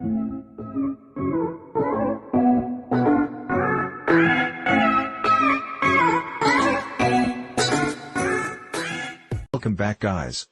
Welcome back, guys.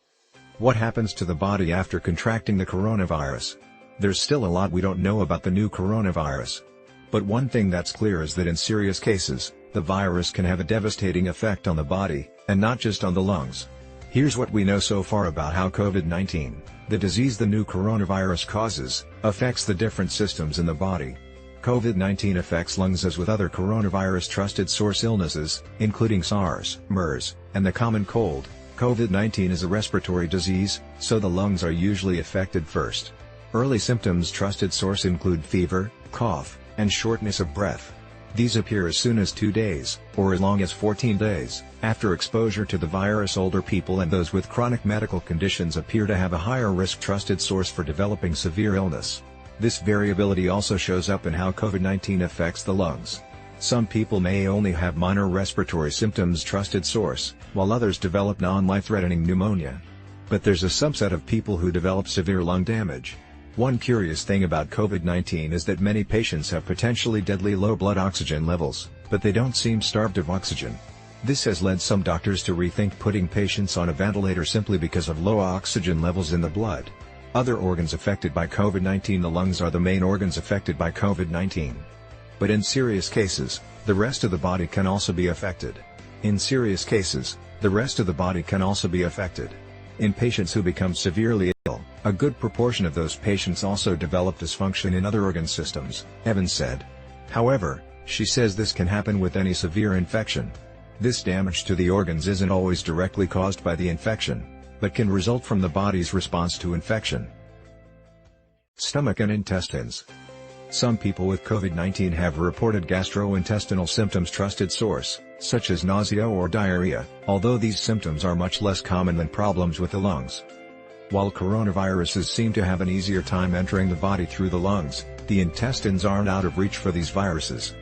What happens to the body after contracting the coronavirus? There's still a lot we don't know about the new coronavirus. But one thing that's clear is that in serious cases, the virus can have a devastating effect on the body, and not just on the lungs. Here's what we know so far about how COVID-19, the disease the new coronavirus causes, affects the different systems in the body. COVID-19 affects lungs as with other coronavirus trusted source illnesses, including SARS, MERS, and the common cold. COVID-19 is a respiratory disease, so the lungs are usually affected first. Early symptoms trusted source include fever, cough, and shortness of breath. These appear as soon as 2 days, or as long as 14 days, after exposure to the virus. Older people and those with chronic medical conditions appear to have a higher risk trusted source for developing severe illness. This variability also shows up in how COVID-19 affects the lungs. Some people may only have minor respiratory symptoms trusted source, while others develop non-life-threatening pneumonia. But there's a subset of people who develop severe lung damage. One curious thing about COVID-19 is that many patients have potentially deadly low blood oxygen levels, but they don't seem starved of oxygen. This has led some doctors to rethink putting patients on a ventilator simply because of low oxygen levels in the blood. Other organs affected by COVID-19. The lungs are the main organs affected by COVID-19. But in serious cases, the rest of the body can also be affected. In serious cases, the rest of the body can also be affected. In patients who become severely ill, a good proportion of those patients also develop dysfunction in other organ systems, Evans said. However, she says this can happen with any severe infection. This damage to the organs isn't always directly caused by the infection, but can result from the body's response to infection. Stomach and intestines. Some people with COVID-19 have reported gastrointestinal symptoms trusted source, such as nausea or diarrhea, although these symptoms are much less common than problems with the lungs. While coronaviruses seem to have an easier time entering the body through the lungs, the intestines aren't out of reach for these viruses.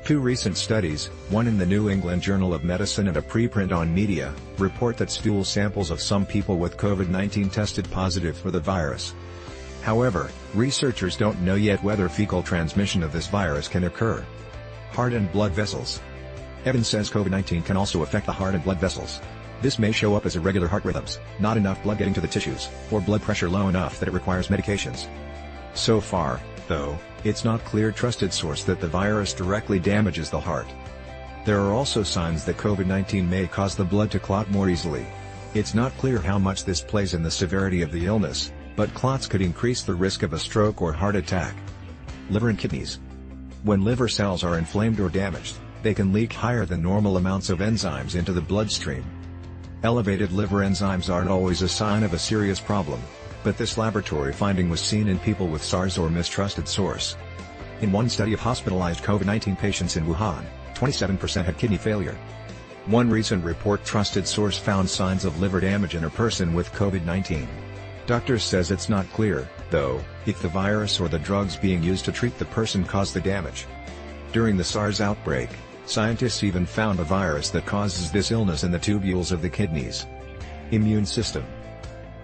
Two recent studies, one in the New England Journal of Medicine and a preprint on Media, report that stool samples of some people with COVID-19 tested positive for the virus. However, researchers don't know yet whether fecal transmission of this virus can occur. Heart and blood vessels. Evans says COVID-19 can also affect the heart and blood vessels. This may show up as irregular heart rhythms, not enough blood getting to the tissues, or blood pressure low enough that it requires medications. So far, though, it's not clear trusted source that the virus directly damages the heart. There are also signs that COVID-19 may cause the blood to clot more easily. It's not clear how much this plays in the severity of the illness, but clots could increase the risk of a stroke or heart attack. Liver and kidneys. When liver cells are inflamed or damaged, they can leak higher than normal amounts of enzymes into the bloodstream. Elevated liver enzymes aren't always a sign of a serious problem, but this laboratory finding was seen in people with SARS or mistrusted source. In one study of hospitalized COVID-19 patients in Wuhan, 27% had kidney failure. One recent report trusted source found signs of liver damage in a person with COVID-19. Doctors says it's not clear, though, if the virus or the drugs being used to treat the person caused the damage. During the SARS outbreak, scientists even found a virus that causes this illness in the tubules of the kidneys. Immune system.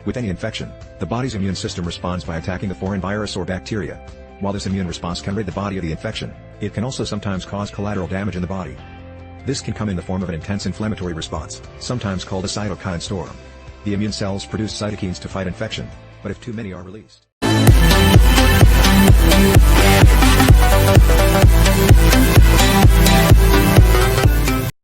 With any infection, the body's immune system responds by attacking the foreign virus or bacteria. While this immune response can rid the body of the infection, it can also sometimes cause collateral damage in the body. This can come in the form of an intense inflammatory response, sometimes called a cytokine storm. The immune cells produce cytokines to fight infection, but if too many are released,